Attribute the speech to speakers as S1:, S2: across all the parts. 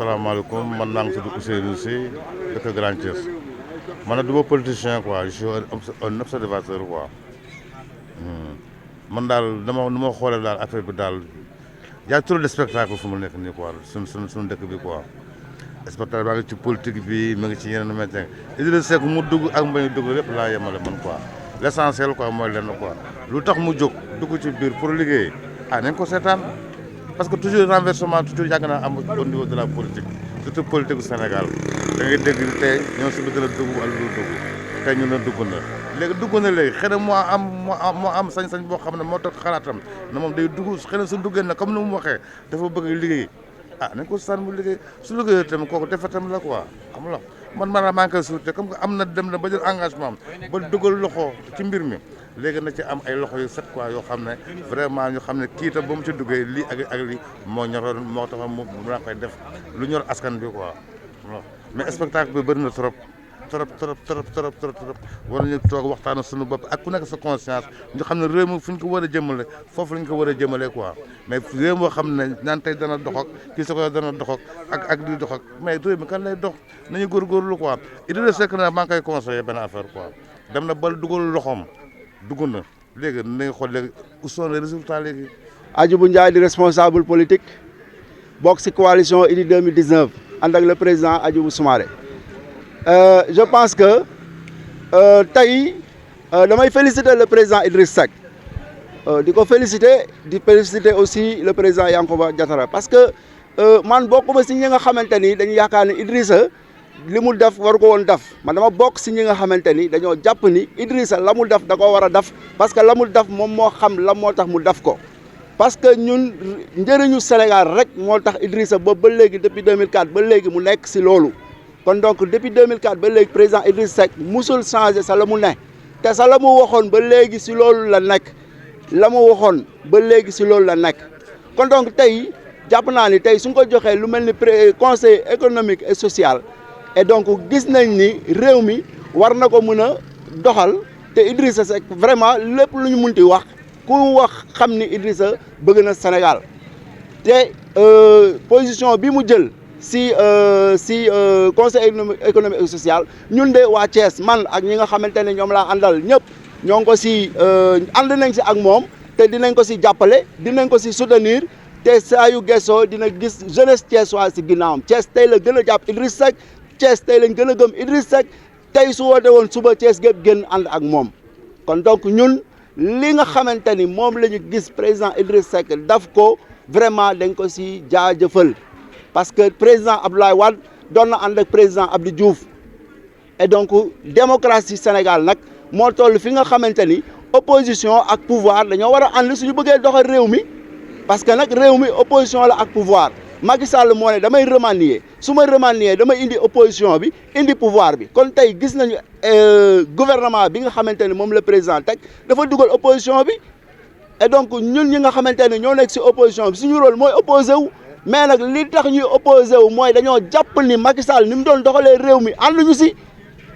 S1: asalaamaaleykum man naa ngi tudd Ousseynou Sy dëkk Grand Thiès man du ma politicien quoi je suis un observateur quoi man daal dama nu ma xoolee daal affaire bi daal y a trop de spectacle fu mu nekk nii quoi suñu dëkk bi quoi spectacle baa ngi ci politique bi mu ngi ci yeneen métier Idrissa Seck mu dugg ak mbañu dugg lépp laa yemale man quoi l' essentiel quoi mooy lenn quoi lu tax mu jóg dugg ci biir pour liggéey nañ ko seetaan parce que toujours renversement toujours yàgg naa am au niveau de la politique surtout politique du Sénégal da ngay dégg tey ñoo si bëgg a dugg wala lu dugg tey ñu ne dugg na léegi xëy na moo am sañ-sañ boo xam ne moo tax xalaatam ne moom day dugg xëy na su duggee na comme ni mu waxee dafa bëgg liggéey nañ ko sànni mu liggéey su liggéeyee tamit kooku defetam la quoi xam la man maanaam maa ngi koy suute comme que am na dem na ba jël engagement am ba dugal loxo ci mbir mi léegi na ci am ay loxo yu set quoi yoo xam ne vraiment ñu xam ne kii tam ba mu ci duggee lii ak lii moo ñoroon moo tax mu naa koy def lu ñor askan bi quoi mais spectacle bi bëri na trop war nañu toog waxtaan suñu bopp ak ku nekk sa conscience ñu xam ne réew mi fu ñu ko war a jëmale foofu la ñu ko war a jëmale quoi mais réew moo xam ne naan tey dana dox ak kii sa ko dana dox ak di dox ak mais réew mi kan lay dox nañu góorgóorlu quoi Idrissa Seck na maa ngi koy conseillé benn affaire quoi dem na ba dugal loxoom dugg na léegi nañu xool léegi où sont les résultats léegi.
S2: Hadjibou Ndiaye di responsable politique bokk ci coalition Idy 2019 ànd ak le président Hadjibou Soumaré. Je pense que tey damay féliciter le président Idrissa Seck di ko féliciter aussi le président Yankhoba Diattara parce que man bokkuma ci ñi nga xamante ni dañu yaakaar ne Idrissa li mu def waru ko woon def man dama bokk ci ñi nga xamante ni dañoo jàpp ni Idrissa la mu def da ko war a def parce que la mu def moom moo xam la moo tax mu def ko parce que ñun njëriñu Sénégal rek moo tax Idrissa boobu ba léegi depuis 2004 ba léegi mu nekk ci loolu. kon donc depuis 2004 ba léegi président Idrissa Seck musul changé sa la mu ne te sa la mu waxoon ba léegi si loolu la nekk la mu waxoon ba léegi si loolu la nekk kon donc tey jàpp naa ni tey su ñu ko joxee lu mel ni conseil économique et social et donc gis nañ ni réew mi war na ko mën a doxal te Idrissa Seck vraiment lépp lu ñu munti wax ku wax xam ni Idrissa bëgg na Sénégal te position bi mu jël. si conseil économique et social ñun de waa Thiès man ak ñi nga xamante ne ñoom laa àndal ñëpp ñoo ngi ko si ànd nañ si ak moom te dinañ ko si jàppale dinañ ko si soutenir te saa yu gëstoo dina gis jeunesse thiessoise si ginnaawam Thiès tey la gën a jàpp Idrissa Seck Thiès tey lañ gën a gëm Idrissa Seck tey su woote woon suba Thiès gépp génn ànd ak moom kon donc ñun li nga xamante ni moom la ñu gis président Idrissa Seck daf ko vraiment dañ ko si jaajëfal parce que président Abdoulaye Wade doon na ànd ak président Abdou Diouf et donc démocratie Sénégal nag moo toll fi nga xamante ni opposition ak pouvoir dañoo war a ànd suñu bëggee doxal réew mi parce que nag réew mi opposition la ak pouvoir Macky Sall moo ne damay remanier su ma remanier damay indi opposition bi indi pouvoir bi kon tey gis nañu gouvernement bi nga xamante ni moom la président teg dafa dugal opposition bi et donc ñun ñi nga xamante ne ñoo nekk si opposition bi suñu rôle mooy opposé wu. mais nag li tax ñuy opposé wu mooy dañoo jàpp ni Macky Sall ni mu doon doxalee réew mi ànduñu si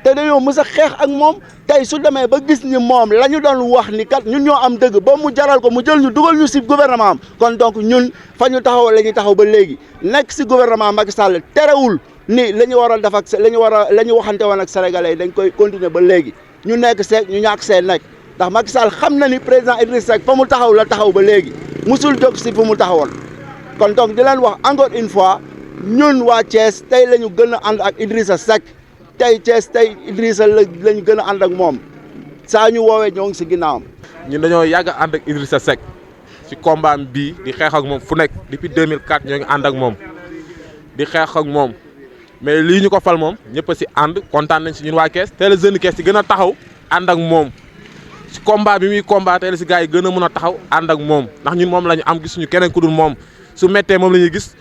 S2: te dañoo mës a xeex ak moom tey su demee ba gis ni moom la ñu doon wax ni kat ñun ñoo am dëgg ba mu jaral ko mu jël ñu dugal ñu si gouvernement am kon donc ñun fa ñu taxaw la ñuy taxaw ba léegi nekk si gouvernement Macky Sall terewul ni la ñu war a def ak la ñu waxante woon ak sénégalais yi dañ koy continuer ba léegi ñu nekk seeg ñu ñàkk see nekk ndax Macky Sall xam na ni président Idrissa Seck fa mu taxaw la taxaw ba léegi musul jóg si fu mu taxawoon. kon donc di leen wax encore une fois ñun waa Thiès tey la ñu gën a ànd ak Idrissa Seck tey Thiès tey Idrissa la ñu gën a ànd ak moom saa ñu woowee ñoo ngi si ginnaawam.
S3: ñun dañoo yàgg a ànd ak Idrissa Seck ci combat bii di xeex ak moom fu nekk depuis 2004 ñoo ngi ànd ak moom di xeex ak moom mais lii ñu ko fal moom ñëpp a si ànd kontaan nañ si ñun waa Thiès tey la jeune Thiès si gën a taxaw ànd ak moom ci combat bi muy combat tey la si gars yi gën a mën a taxaw ànd ak moom ndax ñun moom la ñu am gisuñu keneen ku dul moom. su méttee moom la ñuy gis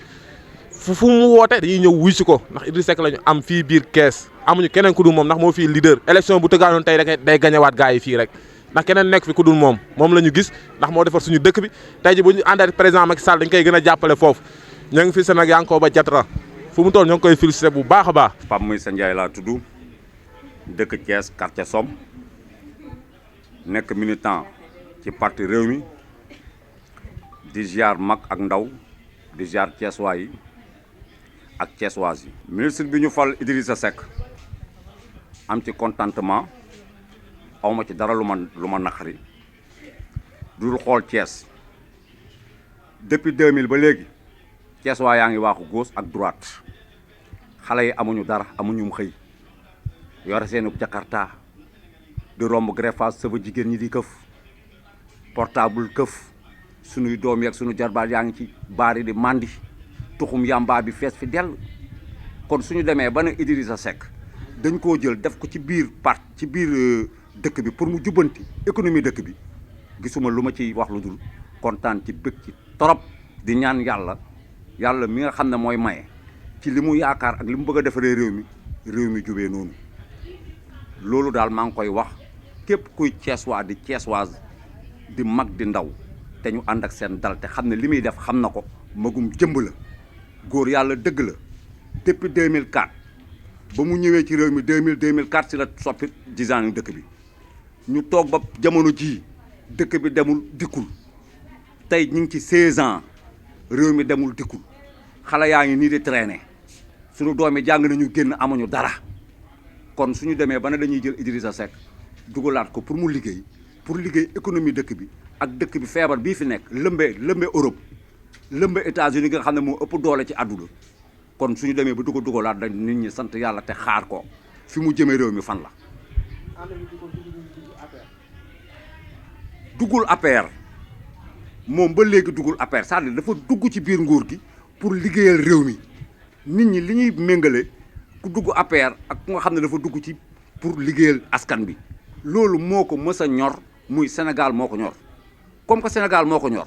S3: fu mu woote dañuy ñëw wuy si ko ndax Idrissa Seck la ñu am fii biir Kees amuñu keneen ku dul moom ndax moo fii leader élection bu tëggaanoon tey day gañewaat gars yi fii rek ndax keneen nekk fi ku dul moom la ñu gis ndax moo defar suñu dëkk bi tey ji bu ñu àndee président Macky Sall dañ koy gën a jàppale foofu ñoo ngi fi seen ak Yankhoba Diattara fu mu toll ñoo ngi koy félicité bu baax a baax.
S4: Pape Moïssa Ndiaye laa tudd dëkk Thiès quartier Somme nekk militant ci parti Rewmi di ziar mag ak ndaw di ziar Thiessois yi ak Thiessois yi. ministre bi ñu fal Idrissa Seck am ci contentement awma ci dara lu ma naqari dul xool Thiès depuis 2000 ba léegi Thiessois yaa ngi waaxu gauche ak droite xale yi amuñu dara amuñu xëy yore seenu Jakarta di romb greffage sëba jigéen ñi di këf portable këf sunuy doom yeeg sunu jarbaat yaa ngi ci baar yi di mandi tuxum yamba bi fees fi dell. kon suñu demee ba ne Idrissa Seck dañ koo jël def ko ci biir dëkk bi pour mu jubbanti économie dëkk bi gisuma lu ma ci wax lu dul kontaan ci bëgg ci torop di ñaan yàlla mi nga xam ne mooy maye ci li mu yaakaar ak li mu bëgg a defaree réew mi jubee noonu loolu daal maa ngi koy wax képp kuy Thiessois di Thiessoise di mag di ndaw te ñu ànd ak seen dal te xam ne li muy def xam na ko magum jëmb la góor yàlla dëgg la depuis 2004 ba mu ñëwee ci réew mi 2004 si la soppi design dëkk bi ñu toog ba jamono jii dëkk bi demul dikkul tey ñu ngi ci 16 ans réew mi demul dikkul xale yaa ngi nii di traîner suñu doom yi jàng nañu génn amuñu dara kon suñu demee ba ne dañuy jël Idrissa Seck dugalaat ko pour mu liggéey économie dëkk bi ak dëkk bi feebar bii fi nekk lëmbe Europe lëmbe États-Unis nga xam ne moo ëpp doole ci àdduna kon suñu demee ba dugalaat dañ nit ñi sant yàlla te xaar ko fi mu jëmee réew mi fan la. duggul APR moom ba léegi duggul APR c'est-à-dire dafa dugg ci biir nguur gi pour liggéeyal réew mi nit ñi li ñuy méngale ku dugg APR ak ku nga xam ne dafa dugg ci pour liggéeyal askan bi loolu moo ko mës a ñor muy Sénégal moo ko ñor comme que Sénégal moo ko ñor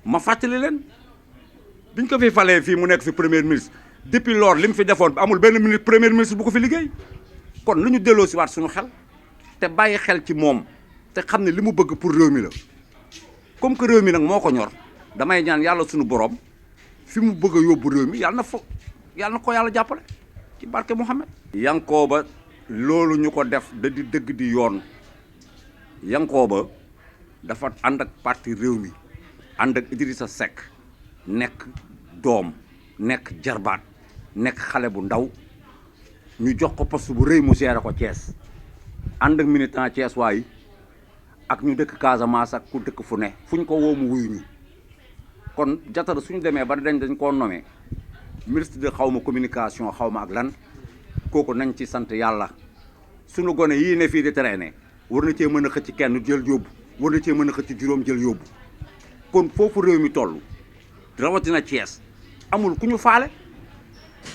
S4: ma fàttali leen biñ ko fi falee fii mu nekk fi premier ministre depuis lors li mu fi defoon amul benn premier ministre bu ko fi liggéey kon lu ñu delloo si waat suñu xel te bàyyi xel ci moom te xam ne li mu bëgg pour réew mi la comme que réew mi nag moo ko ñor damay ñaan yàlla suñu borom fi mu bëgg a yóbbu réew mi yàlla na ko yàlla jàppale ci barke Mouhamed. Yankooba loolu ñu ko def da di dëgg di yoon Yankooba dafa ànd ak parti réew mi ànd ak Idrissa Seck nekk doom nekk jarbaat nekk xale bu ndaw ñu jox ko poste bu rëy mu gérer ko Thiès ànd ak militant Thiessois yi ak ñu dëkk Casamance ak ku dëkk fu ne fu ñu ko woo mu wuyu ñu kon Diatara suñu demee ba dañ koo nommé ministre de xaw ma communication xaw ma ak lan kooku nañ ci sant yàlla suñu gone yii ne fii di traîner war na cee mën a xëcc kenn jël yóbbu war na cee mën a xëcc juróom jël yóbbu kon foofu réew mi toll rawatina Thiès amul ku ñu faale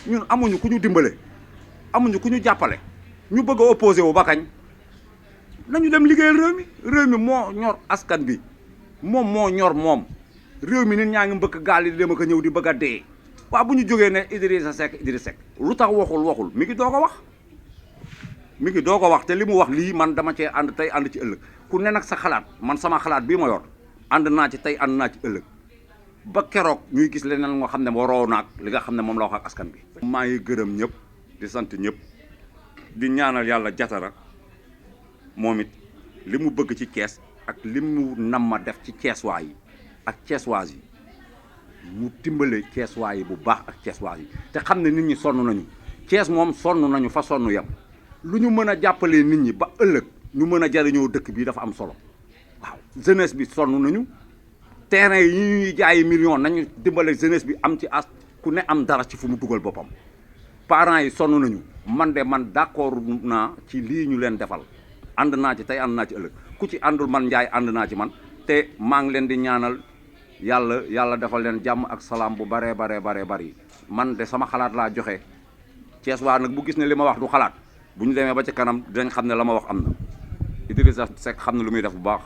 S4: ñun amuñu ku ñu dimbale amuñu ku ñu jàppale ñu bëgg a opposé wu ba kañ nañu dem liggéeyal réew mi moo ñor askan bi moom moo ñor moom réew mi nit ñaa ngi mbëkk gaal yi di dem ak a ñëw di bëgg a dee waaw bu ñu jógee ne Idrissa Seck lu tax waxul mi ngi doog a wax te li mu wax lii man dama cee ànd tey ànd ci ëllëg ku ne nag sa xalaat man sama xalaat bii ma yor ànd naa ci tey ànd naa ci ëllëg ba keroog ñuy gis leneen nga xam ne waroo naag li nga xam ne moom la wax ak askan bi. maa ngi gërëm ñëpp di sant ñëpp di ñaanal yàlla Diatara moom it li mu bëgg ci Thiès ak li mu nam ma def ci Thiessois yi ak Thiessoises yi mu timbale Thiessois yi bu baax ak Thiessoises yi te xam ne nit ñi sonn nañu Thiès moom sonn nañu fa sonn yem lu ñu mën a jàppalee nit ñi ba ëllëg ñu mën a jariñoo dëkk bi dafa am solo waaw jeunesse bi sonn nañu terrain yi ñuy jaayi million nañu dimbale jeunesse bi am ci as ku ne am dara ci fu mu dugal boppam parents yi sonn nañu man d'accord naa ci lii ñu leen defal ànd naa ci tey ànd naa ci ëllëg ku ci àndul man Ndiaye ànd naa ci man te maa ngi leen di ñaanal yàlla defal leen jàmm ak salaam bu baree bari man de sama xalaat laa joxe Thiessois nag bu gis ne li ma wax du xalaat bu ñu demee ba ci kanam dinañ xam ne la ma wax am na Idrissa Seck xam na lu muy def bu baax